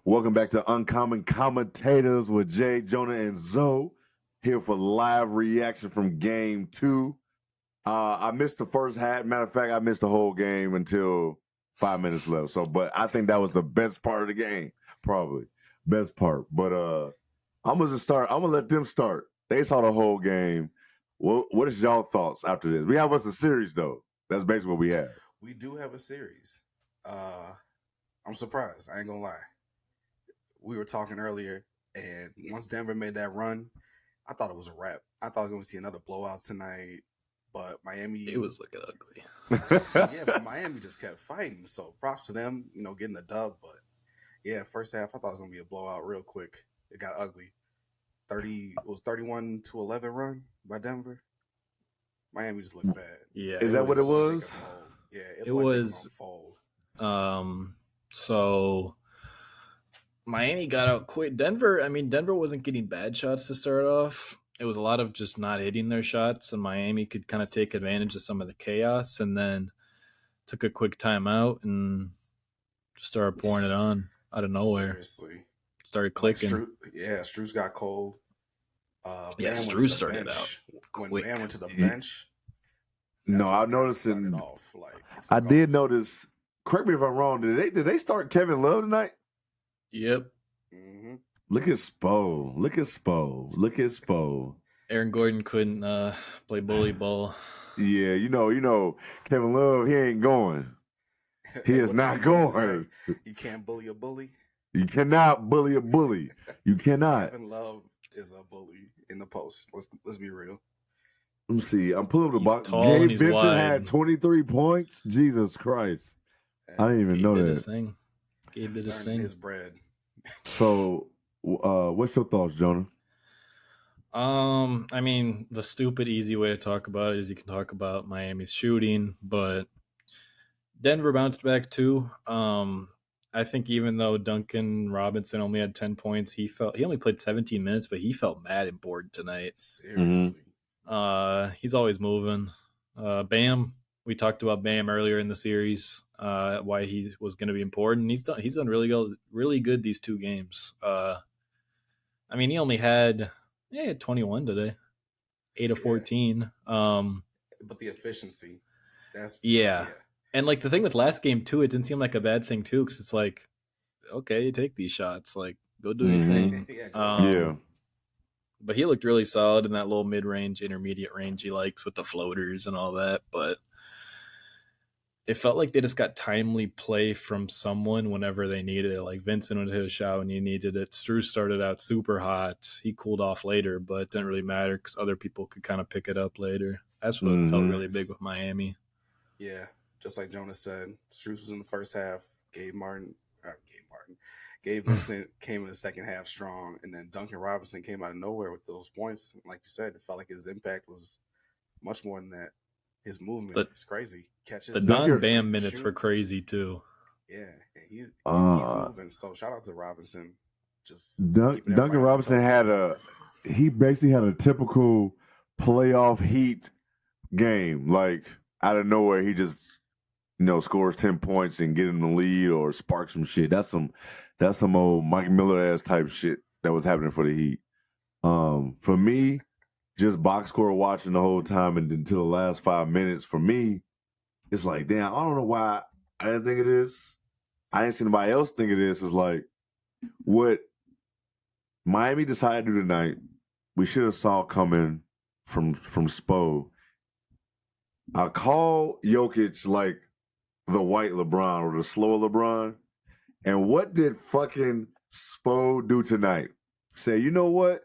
Welcome back to Uncommon Commentators with Jay, Jonah, and Zoe. Here for live reaction from Game 2. I missed the first half. Matter of fact, I missed the whole game until 5 minutes left. But I think that was the best part of the game, probably best part. But I'm gonna just start. I'm gonna let them start. They saw the whole game. What is y'all thoughts after this? We have us a series though. That's basically what we have. We do have a series. I'm surprised. I ain't gonna lie. We were talking earlier, and once Denver made that run, I thought it was a wrap. I thought I was going to see another blowout tonight, but Miami. It was looking ugly. Yeah, but Miami just kept fighting. So props to them, getting the dub. But yeah, first half I thought it was going to be a blowout real quick. It got ugly. 31-11 run by Denver. Miami just looked bad. Yeah, is that what it was? Yeah, it was. So Miami got out quick. Denver wasn't getting bad shots to start off. It was a lot of just not hitting their shots, and Miami could kind of take advantage of some of the chaos, and then took a quick timeout and just started pouring it on out of nowhere. Seriously. Started clicking. Strus got cold. Strus started out When quick. Bam went to the bench. No, I noticed. I did notice. Correct me if I'm wrong. Did they start Kevin Love tonight? Yep. Mm-hmm. Look at Spo. Aaron Gordon couldn't play bully ball. Yeah, you know, Kevin Love, he ain't going. He is not going. You can't bully a bully. You cannot bully a bully. You cannot. Kevin Love is a bully in the post. Let's be real. Let me see. I'm pulling up the box. Gabe Benson wide. had 23 points. Jesus Christ. I didn't even know that. Gabe did his thing. His bread. So, what's your thoughts, Jonah? The stupid, easy way to talk about it is you can talk about Miami's shooting, but Denver bounced back too. I think even though Duncan Robinson only had 10 points, he only played 17 minutes, but he felt mad and bored tonight. Seriously. He's always moving. Bam, we talked about Bam earlier in the series, why he was going to be important. He's done really good these two games. He only had 21 today, 8 of 14. But the efficiency, that's And like the thing with last game too, it didn't seem like a bad thing too, because it's like, okay, you take these shots, like go do your thing. But he looked really solid in that little mid-range, intermediate range he likes with the floaters and all that. But it felt like they just got timely play from someone whenever they needed it. Like Vincent would hit a shot when you needed it. Strus started out super hot. He cooled off later, but it didn't really matter because other people could kind of pick it up later. That's what felt really big with Miami. Yeah, just like Jonah said, Strus was in the first half. Gabe Vincent came in the second half strong, and then Duncan Robinson came out of nowhere with those points. Like you said, it felt like his impact was much more than that. His movement is crazy. Catches. The non-Bam minutes were crazy too. Yeah, he's moving. So shout out to Robinson. Just Duncan Robinson he basically had a typical playoff Heat game. Like out of nowhere, he just scores 10 points and get in the lead or spark some shit. That's some old Mike Miller ass type shit that was happening for the Heat. For me, just box score watching the whole time and until the last 5 minutes, for me, it's like, damn, I don't know why I didn't think of this. I didn't see anybody else think of this. It's like what Miami decided to do tonight, we should have saw coming from Spo. I call Jokic like the white LeBron or the slower LeBron. And what did fucking Spo do tonight? Say, you know what?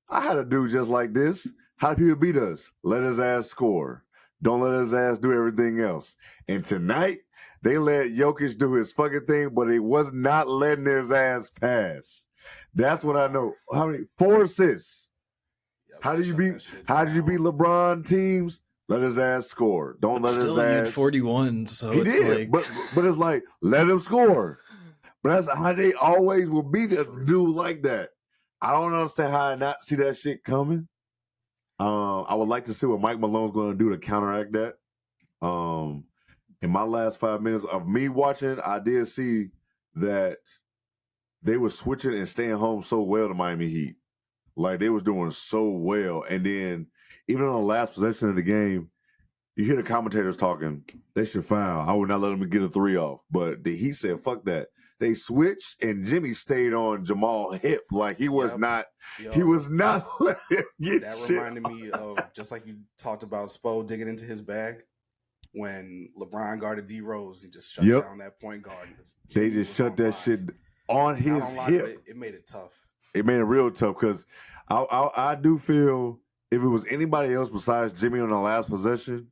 I had a dude just like this. How do people beat us? Let his ass score. Don't let his ass do everything else. And tonight, they let Jokic do his fucking thing, but he was not letting his ass pass. That's what I know. How many? 4 assists. How did you beat LeBron teams? Let his ass score. Don't let his ass. Still, he had 41. So he it's did, like... but it's like let him score. But that's how they always will beat a dude like that. I don't understand how I not see that shit coming. I would like to see what Mike Malone's going to do to counteract that. In my last 5 minutes of me watching, I did see that they were switching and staying home so well to Miami Heat. Like they was doing so well. And then even on the last possession of the game, you hear the commentators talking, they should foul. I would not let them get a 3 off. But the Heat said, fuck that. They switched and Jimmy stayed on Jamal hip. Like he was not letting him get that shit. reminded me of just like you talked about Spo digging into his bag when LeBron guarded D Rose, he just shut down that point guard. They just shut that shit on his hip. It made it tough. It made it real tough because I do feel if it was anybody else besides Jimmy on the last possession,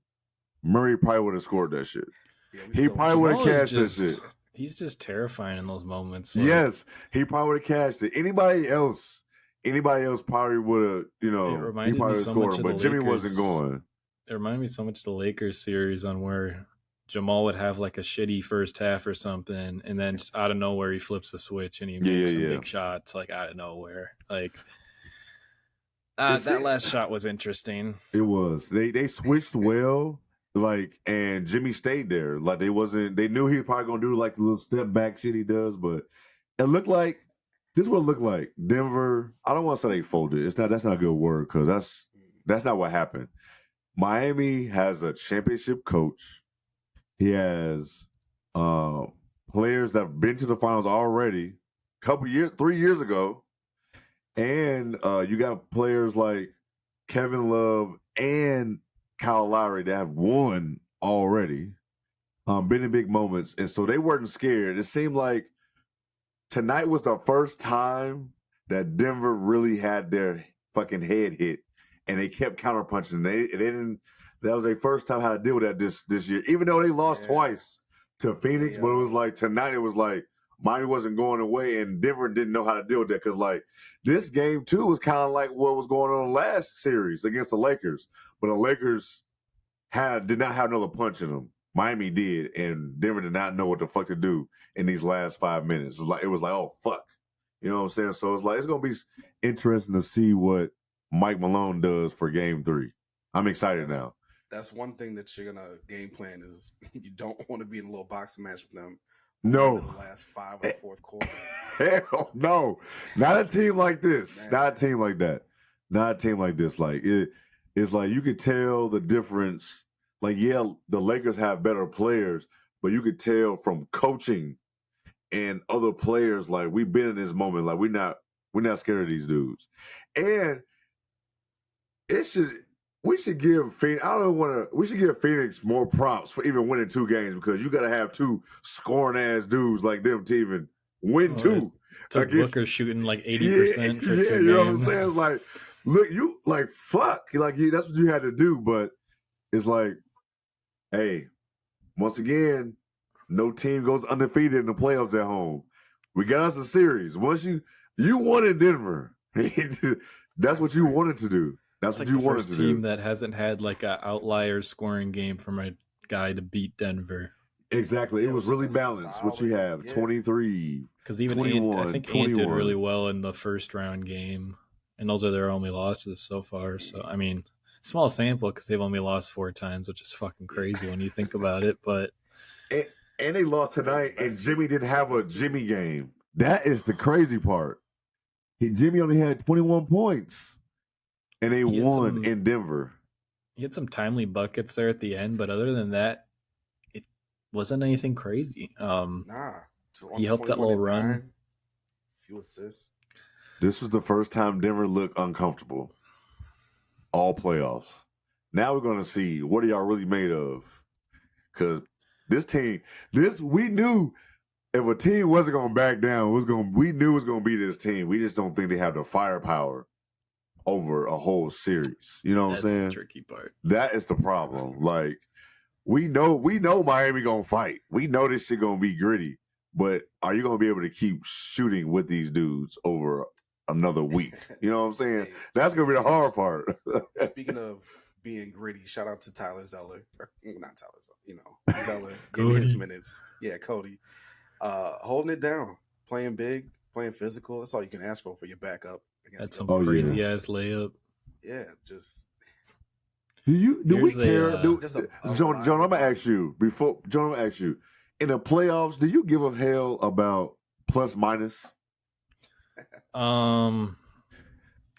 Murray probably would have scored that shit. Yeah, he probably would have cashed that shit. He's just terrifying in those moments. Like, yes, he probably would have cashed it. Anybody else probably would have, he probably would have scored, but Jimmy wasn't going. It reminded me so much of the Lakers series on where Jamal would have like a shitty first half or something, and then just out of nowhere he flips a switch and he makes some big shots like out of nowhere. Like that last shot was interesting. It was. They switched well. Like, and Jimmy stayed there. Like, they knew he was probably going to do like the little step back shit he does, but it looked like, this is what it looked like. Denver, I don't want to say they folded. That's not a good word because that's not what happened. Miami has a championship coach. He has players that have been to the finals already, 3 years ago. And you got players like Kevin Love and Kyle Lowry that have won already, been in big moments. And so they weren't scared. It seemed like tonight was the first time that Denver really had their fucking head hit and they kept counterpunching. They didn't, that was their first time how to deal with that this year, even though they lost twice to Phoenix. But it was like tonight, it was like Miami wasn't going away and Denver didn't know how to deal with that. Cause like this game too was kind of like what was going on last series against the Lakers. But the Lakers did not have another punch in them. Miami did, and Denver did not know what the fuck to do in these last 5 minutes. It was like, oh fuck, you know what I'm saying? So it's gonna be interesting to see what Mike Malone does for Game 3. I'm excited now. That's one thing that you're gonna game plan is you don't want to be in a little boxing match with them. No, in the last 5 or fourth quarter. Hell no, not a team like this. Man. Not a team like that. Not a team like this. Like it's like you could tell the difference. Like, yeah, the Lakers have better players, but you could tell from coaching and other players, like we've been in this moment. Like we're not scared of these dudes. And we should give Phoenix more props for even winning 2 games because you gotta have 2 scoring ass dudes like them to even win 2. Booker shooting like 80% for 2 games. You know what I'm saying? Like, look, you like fuck. Like that's what you had to do, but it's like, hey, once again, no team goes undefeated in the playoffs at home. We got us a series. Once you won in Denver. That's what you wanted to do. That's what you wanted to do. First team that hasn't had like an outlier scoring game from a guy to beat Denver. Exactly. It was really balanced. What you have, 23. Because even 21, I think Ant did really well in the first round game, and those are their only losses so far. So I mean, small sample because they've only lost 4 times, which is fucking crazy when you think about it. But and they lost tonight, and Jimmy didn't have a Jimmy game. That is the crazy part. Jimmy only had 21 points, and they won in Denver. He had some timely buckets there at the end, but other than that, it wasn't anything crazy. He helped that little run. Few assists. This was the first time Denver looked uncomfortable. All playoffs. Now we're going to see what are y'all really made of. Because this team, we knew if a team wasn't going to back down, we knew it was going to be this team. We just don't think they have the firepower over a whole series. You know what I'm saying? That's the tricky part. That is the problem. Like, we know Miami going to fight. We know this shit going to be gritty. But are you going to be able to keep shooting with these dudes over another week? You know what I'm saying? That's going to be the hard part. Speaking of being gritty, shout out to Tyler Zeller. Not Tyler Zeller, Zeller getting his minutes. Yeah, Cody. Holding it down, playing big, playing physical. That's all you can ask for your backup. That's some crazy ass layup. Yeah, just. Do we care? John, I'm going to ask you, in the playoffs, do you give a hell about plus minus?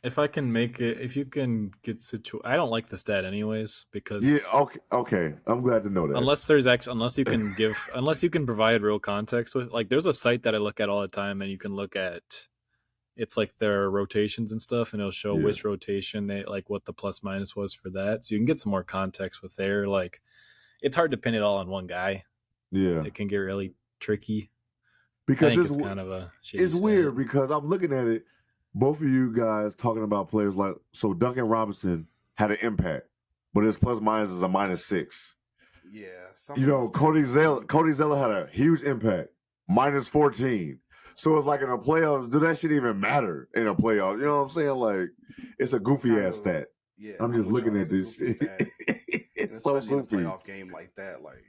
If I can make it, if you can get I don't like the stat anyways Yeah, because okay. I'm glad to know that. unless you can provide real context with, like, there's a site that I look at all the time, and you can look at, it's like their rotations and stuff, and it'll show Yeah. which rotation they like, what the plus minus was for that, so you can get some more context with there. Like, it's hard to pin it all on one guy. Yeah. It can get really tricky. I Because think it's kind of a shitty it's stat. weird because I'm looking at it, both of you guys talking about players like, so Duncan Robinson had an impact, but his plus minus is a -6. Yeah. Cody Zeller had a huge impact, -14. So it's like in a playoffs, do that shit even matter in a playoff? You know what I'm saying? Like, it's a goofy ass stat. Yeah, I'm just looking at this shit. It's so goofy. In a playoff game like that, like,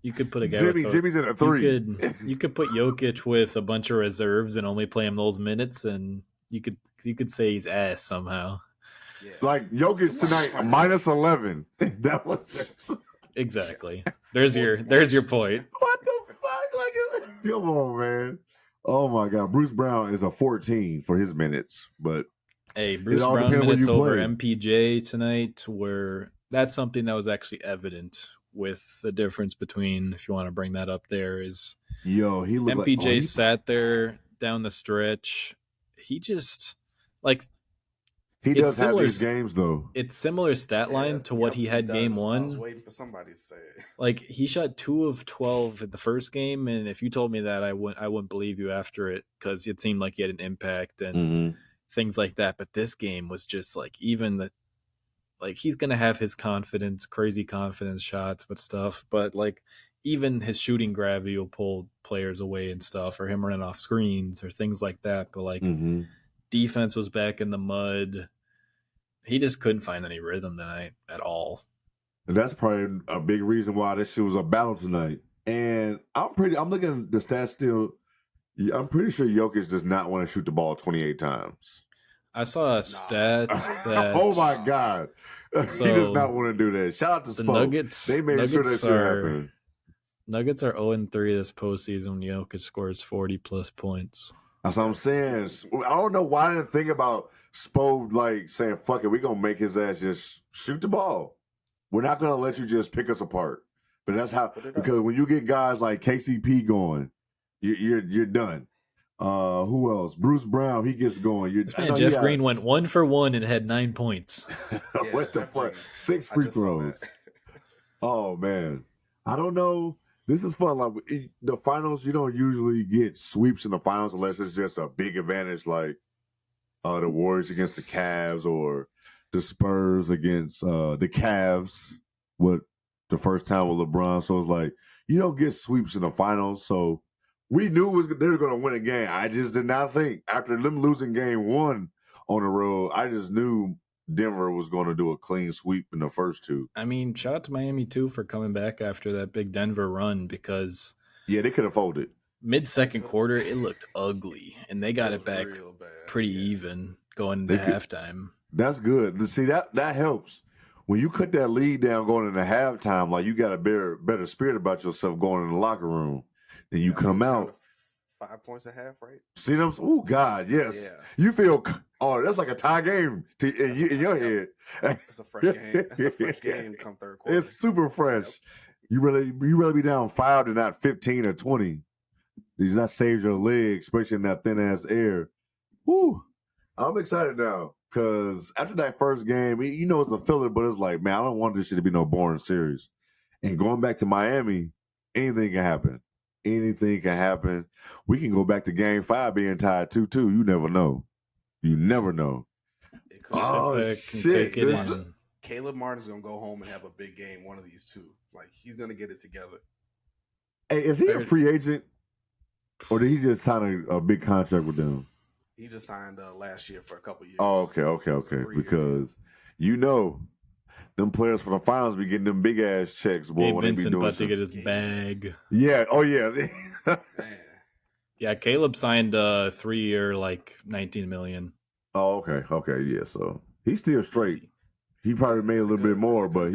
you could put a guy Jimmy's in a 3. You could put Jokic with a bunch of reserves and only play him those minutes, and you could say he's ass somehow. Yeah. Like Jokic tonight, -11. That was it. Exactly. There's your point. What the fuck? Like, come on, man. Oh my God, Bruce Brown is a 14 for his minutes, but hey, Bruce Brown minutes over MPJ tonight that's something that was actually evident with the difference between, if you want to bring that up there, is he looked MPJ sat there down the stretch. He just he does have these games though. It's similar stat line to what he had game 1. I was waiting for somebody to say it. Like, he shot 2 of 12 in the first game, and if you told me that, I wouldn't believe you after it, because it seemed like he had an impact and things like that. But this game was just like, even he's gonna have his crazy confidence shots but stuff, but like, even his shooting gravity will pull players away and stuff, or him running off screens or things like that. But like, defense was back in the mud. He just couldn't find any rhythm tonight at all. And that's probably a big reason why this shit was a battle tonight. And I'm looking at the stats still. I'm pretty sure Jokic does not want to shoot the ball 28 times. I saw a stat that... Oh my God. So he does not want to do that. Shout out to Spoke. Nuggets. They made sure that shit happened. Nuggets are 0-3 this postseason when Jokic scores 40+ points. That's what I'm saying. I don't know why I didn't think about Spo like saying, fuck it, we're going to make his ass just shoot the ball. We're not going to let you just pick us apart. But that's how, because when you get guys like KCP going, you're done. Who else? Bruce Brown, he gets going. Jeff Green went 1 for 1 and had 9 points. What the fuck? 6 free throws. Oh, man. I don't know. This is fun. Like, the finals, you don't usually get sweeps in the finals unless it's just a big advantage, like the Warriors against the Cavs or the Spurs against the Cavs with the first time with LeBron. So it's like, you don't get sweeps in the finals. So we knew they were going to win a game. I just did not think, after them losing game 1 on the road, I just knew Denver was going to do a clean sweep in the first 2. I mean, shout out to Miami too for coming back after that big Denver run, because they could have folded. Mid-second quarter, it looked ugly, and they got it back pretty even going into halftime. That's good. See, that helps. When you cut that lead down going into halftime, like, you got a better spirit about yourself going in the locker room. Then you come out 5 points a half, right? See them? Oh God, yes. Yeah. You feel that's like a tie game in your head. It's a fresh game. It's a fresh game come third quarter. It's super fresh. Yep. You really be down 5 to not 15 or 20. Does not save your leg, especially in that thin ass air. Woo! I'm excited now because after that first game, it's a filler, but it's like, man, I don't want this shit to be no boring series. And going back to Miami, anything can happen. Anything can happen. We can go back to game 5 being tied 2-2. You never know. You never know. Shit. Caleb Martin's going to go home and have a big game, one of these two. Like, he's going to get it together. Hey, is he a free agent? Or did he just sign a big contract with them? He just signed last year for a couple years. Oh, okay. Because them players for the finals be getting them big ass checks, boy. When Vincent about to get his bag. Yeah. Oh yeah. Yeah. Caleb signed a 3-year, like $19 million. Oh, okay. Yeah. So he's still straight. He probably made a little bit more, but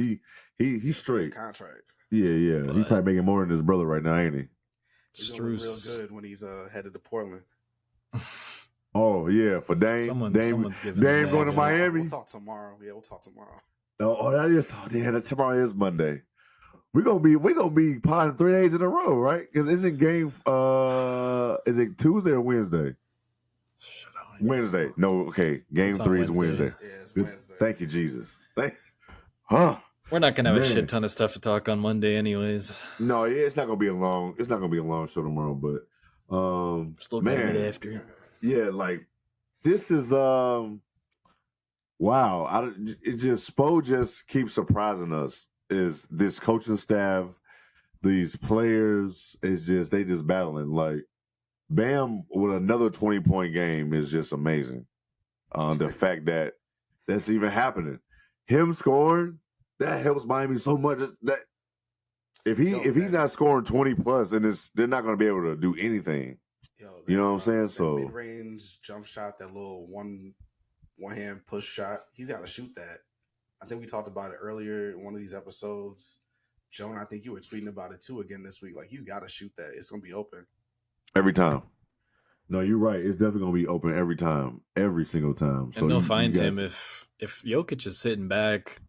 he's straight. Contract. Yeah. He's probably making more than his brother right now, ain't he? He's real good when he's headed to Portland. Oh yeah, for Dame. Someone's giving Dame him going to that. Miami. We'll talk tomorrow. Yeah, we'll talk tomorrow. That is. Oh, damn, tomorrow is Monday. We're gonna be potting 3 days in a row, right? Because isn't game is it Tuesday or Wednesday? Wednesday. No, okay. Game 3 is Wednesday. Yeah, it's Good. Wednesday. Thank you, Jesus. We're not gonna have a shit ton of stuff to talk on Monday, anyways. No, yeah, it's not gonna be a long show tomorrow, but Just a little bit man, after. yeah, like this is wow. It just Spo just keeps surprising us. Is this coaching staff, these players, they just battling. Like Bam with another 20-point game is just amazing. The fact that that's even happening, him scoring, that helps Miami so much. That if he's not scoring 20 plus, then they're not going to be able to do anything. You know what I'm saying? So mid-range jump shot, that little one hand push shot, he's got to shoot that. I think we talked about it earlier in one of these episodes. Jonah, I think you were tweeting about it too again this week. Like, he's got to shoot that. It's going to be open every time. No, you're right. It's definitely going to be open every time, every single time. So and they'll find him if Jokic is sitting back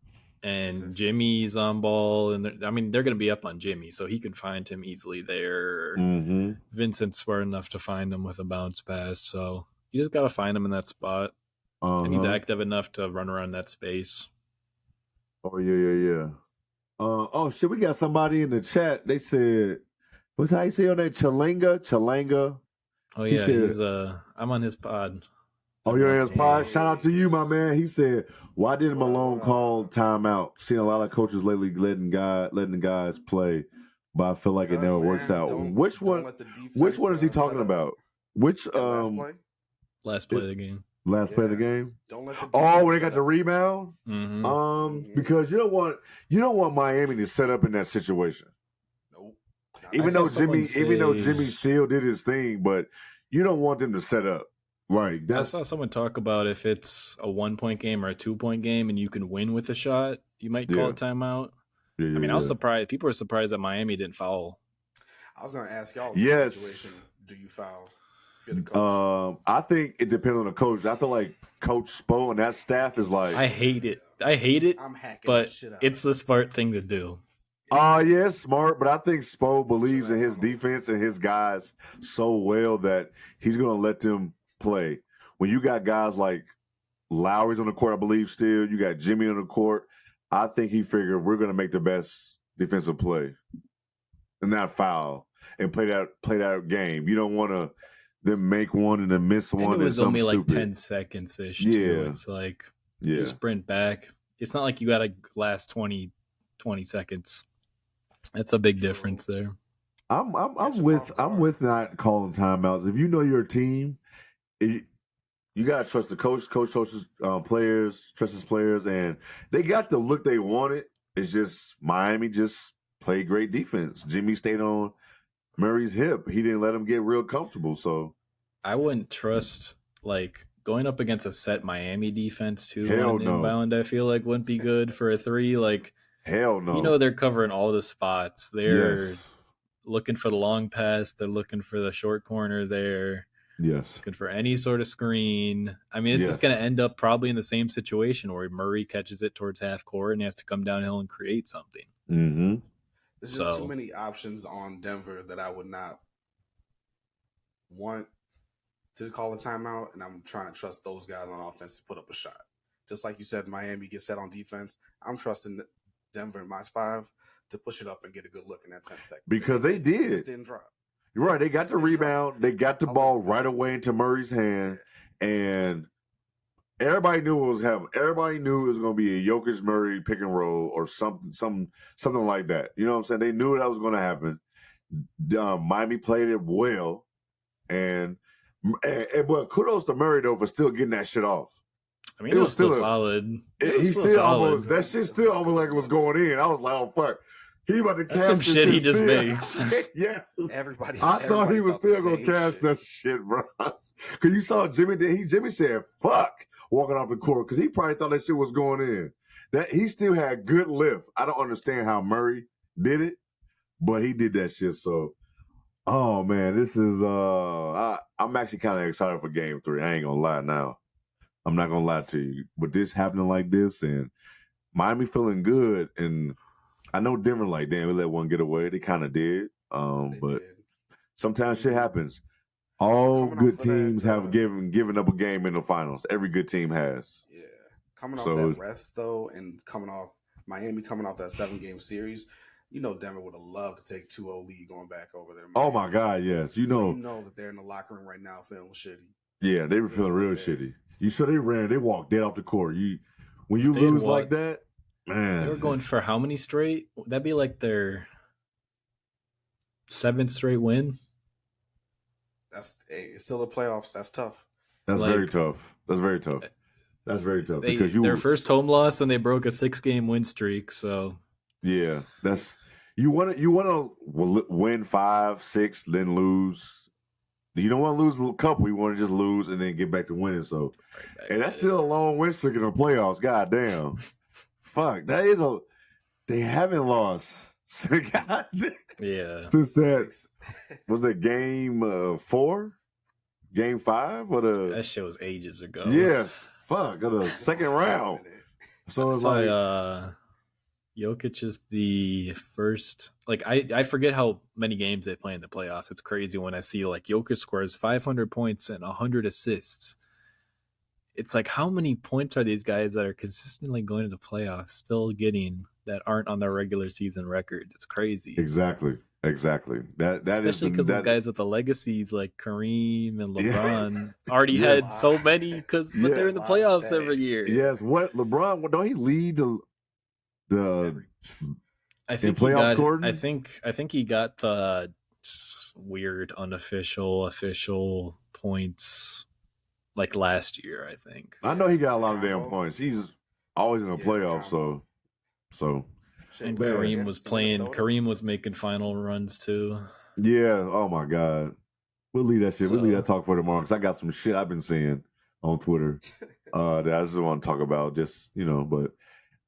and Jimmy's on ball, and they're going to be up on Jimmy, so he could find him easily there. Mm-hmm. Vincent's smart enough to find him with a bounce pass, so you just got to find him in that spot. And he's active enough to run around that space. Oh, yeah. Oh, shit, we got somebody in the chat. They said, what's how you say your name? Chalanga. Oh, yeah, he's I'm on his pod. Oh, you're in his pod? Shout out to you, my man. He said, why didn't Malone call timeout? Seen a lot of coaches lately letting the guys play, but I feel like it never works out. Which one is he talking about? Which last play of the game. Last play of the game. When they got the rebound. Mm-hmm. Because you don't want Miami to set up in that situation. Nope. Even though Jimmy still did his thing, but you don't want them to set up. Like I saw someone talk about if it's a 1-point game or a 2-point game and you can win with a shot, you might call a timeout. I was surprised. People were surprised that Miami didn't foul. I was going to ask y'all. Yes. Situation, do you foul? The coach? I think it depends on the coach. I feel like Coach Spo and that staff is like, I hate it. I'm hacking, but shit out. It's the smart thing to do. Yeah, it's smart, but I think Spo believes in his defense and his guys so well that he's going to let them play. When you got guys like Lowry's on the court, I believe still, you got Jimmy on the court, I think he figured we're going to make the best defensive play and not foul and play that game. You don't want to then make one and then miss one. And it was only like stupid. 10 seconds ish. Yeah, it's like you sprint back. It's not like you got to last 20 seconds. That's a big difference there. I'm with not calling timeouts. If you know your team, you gotta trust the coach. Coach trusts players, trusts his players, and they got the look they wanted. It's just Miami just played great defense. Jimmy stayed on Murray's hip. He didn't let him get real comfortable. So I wouldn't trust going up against a set Miami defense too. Hell no. Inbound, I feel like wouldn't be good for a 3. Hell no. You know they're covering all the spots. They're looking for the long pass. They're looking for the short corner there. Yes. Looking for any sort of screen. It's just going to end up probably in the same situation where Murray catches it towards half court and he has to come downhill and create something. Mm-hmm. There's just too many options on Denver that I would not want to call a timeout, and I'm trying to trust those guys on offense to put up a shot. Just like you said, Miami gets set on defense. I'm trusting Denver in my 5 to push it up and get a good look in that 10 seconds. Because they did. Just didn't drop. You're right. They got the rebound. They got the ball right away into Murray's hand, and everybody knew what was happening. Everybody knew it was going to be a Jokic Murray pick and roll or something like that. You know what I'm saying? They knew that was going to happen. Miami played it well, and but kudos to Murray though for still getting that shit off. It was still solid. He's still almost that shit still almost like it was going in. I was like, oh fuck. He about to cast some shit he just still. makes. Yeah. I thought he was still gonna cast that shit, bro. Cause you saw Jimmy said fuck walking off the court because he probably thought that shit was going in. That he still had good lift. I don't understand how Murray did it, but he did that shit. So Oh man, this is I'm actually kind of excited for Game 3. I ain't gonna lie now. I'm not gonna lie to you. With this happening like this and Miami feeling good, and I know Denver like, damn, we let one get away. They kind of did. They But did. sometimes shit Mhm. happens. All Coming off good of teams that, have given up a game in the finals. Every good team has. yeah, coming off that So rest though, and coming off Miami coming off that 7 game series, you know Denver would have loved to take 2-0 lead going back over there. oh my Miami. God, yes. So you know that they're in the locker room right now feeling shitty. Yeah, they were 'Cause it was feeling right real there. shitty. You sure they walked dead off the court. When you They had lose like walked. that, man. They were going for how many straight? That'd be like their 7th straight win. It's still the playoffs. That's tough. That's Like- very tough. That's very tough. That's very tough because Their first home loss, and they broke a 6-game win streak. So yeah, that's you want to win 5, 6, then lose. You don't want to lose a couple. You want to just lose and then get back to winning. So, right back and that's at still a it. long win streak in the playoffs. God damn, fuck, they haven't lost. God damn. Yeah. Since that 6. was that game 4, game 5, or the That shit was ages ago. yes, fuck, or the second round. So it's So like Jokic is the first. Like I forget how many games they play in the playoffs. It's crazy when I see like Jokic scores 500 points and 100 assists. It's like, how many points are these guys that are consistently going to the playoffs still getting that aren't on their regular season record? It's crazy. exactly. That Especially because those guys with the legacies like Kareem and Yeah. LeBron already Yeah. had so many but Yeah. they're in the playoffs every year. Yes, what LeBron? Don't he lead the I think in he playoff got. scoring? I think he got the weird unofficial official points like last year. I think. I know he got a lot of damn Combo. points. He's always in the Yeah, playoffs, combo. so Shit, And was it Kareem against was playing. Minnesota? Kareem was making final runs too. yeah. Oh my God, we'll leave that shit. We'll leave So- that talk for tomorrow because I got some shit I've been seeing on Twitter that I just want to talk about. Just but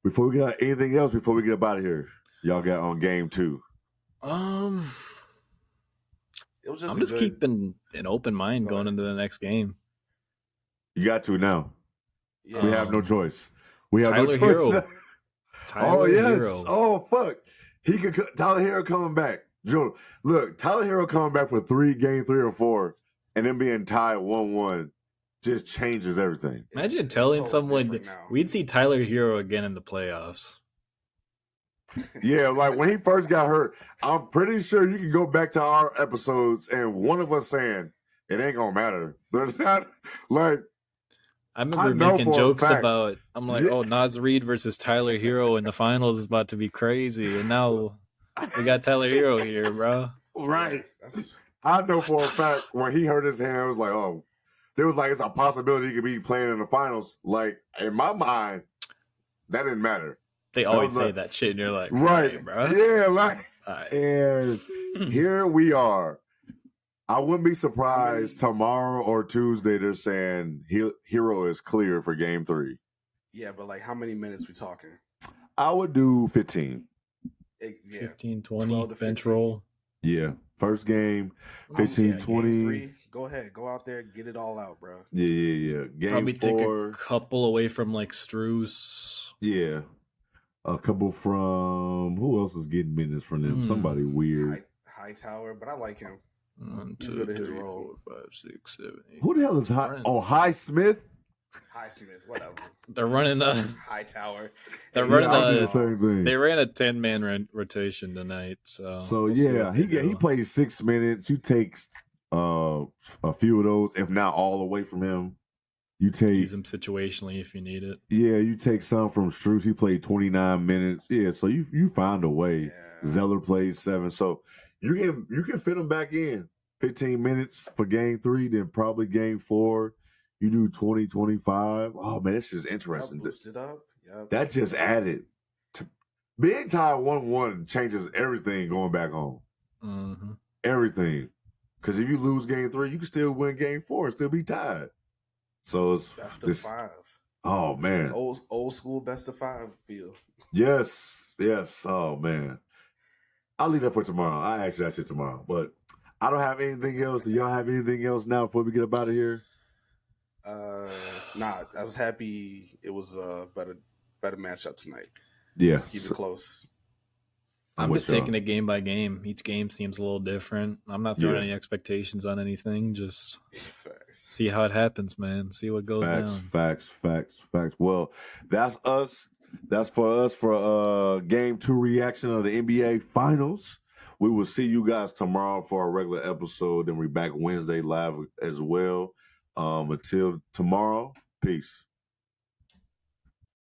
before we get out, anything else before we get up out of here, y'all got on game 2. It was just I'm just keeping an open mind Go going ahead. into the next game. You got to now. Yeah. We have no choice. We have Tyler no choice. Hero. Oh yes. Hero. Oh fuck. He could. Tyler Hero coming back. Joe, look. Tyler Hero coming back for game 3 or 4, and then being tied 1-1 just changes everything. Imagine telling totally someone different now. we'd see Tyler Hero again in the playoffs. Yeah, like when he first got hurt, I'm pretty sure you can go back to our episodes and one of us saying it ain't gonna matter. They're not like. I remember know making for a jokes fact. about. I'm like, Yeah. oh, Nas Reed versus Tyler Hero in the finals is about to be crazy, and now we got Tyler Hero here, bro. Right. Yeah, that's- I know for a fact when he hurt his hand, it was like, oh, there was like it's a possibility he could be playing in the finals. Like in my mind, that didn't matter. They always was say like- that shit, and you're like, Right. "Hey, bro. Yeah, like All right. and here we are. I wouldn't be surprised tomorrow or Tuesday they're saying Hero is clear for game 3. yeah, but like how many minutes we talking? I would do 15. Yeah. 15, 20, 12 to bench 15. roll. Yeah. First game, Yeah, 15, game 20. 3, go ahead. Go out there, get it all out, bro. Yeah. Game Probably 4. take a couple away from like Struce. Yeah. A couple from who else is getting minutes from them? Somebody weird. High tower, but I like him. 1, He's 2, good at his 3, role. 4, 5, 6, 7, 8. Who the hell is High? Oh, High Smith? High Smith, whatever. They're running a. High tower. They're Hey, running I'll do a- the same thing. They ran a 10-man rotation tonight, so So we'll see yeah, what he they do. plays 6 minutes. You take a few of those, if not all away from him. You take use them situationally if you need it. you take some from Struce. He played 29 minutes. Yeah, so you find a way. Yeah. Zeller played 7, so you can fit him back in 15 minutes for game 3. Then probably game 4, you do 20, 25. Oh man, this is Yep, interesting. boost it up. Yep. That just added to being tied 1-1 changes everything going back home. Mm-hmm. Everything. Because if you lose game 3, you can still win game 4 and still be tied. So it's Best of 5. Oh man. Old school best of 5 feel. Yes. Oh man. I'll leave that for tomorrow. I actually tomorrow. But I don't have anything else. Do y'all have anything else now before we get up out of here? Nah, I was happy it was a better matchup tonight. Yeah, Let's keep it close. I'm with just y'all. taking it game by game. Each game seems a little different. I'm not throwing Yeah. any expectations on anything. Just Facts. see how it happens, man. See what goes down. Facts. Well, that's us. That's for us for game 2 reaction of the NBA Finals. We will see you guys tomorrow for a regular episode. Then we're back Wednesday live as well. Until tomorrow, peace.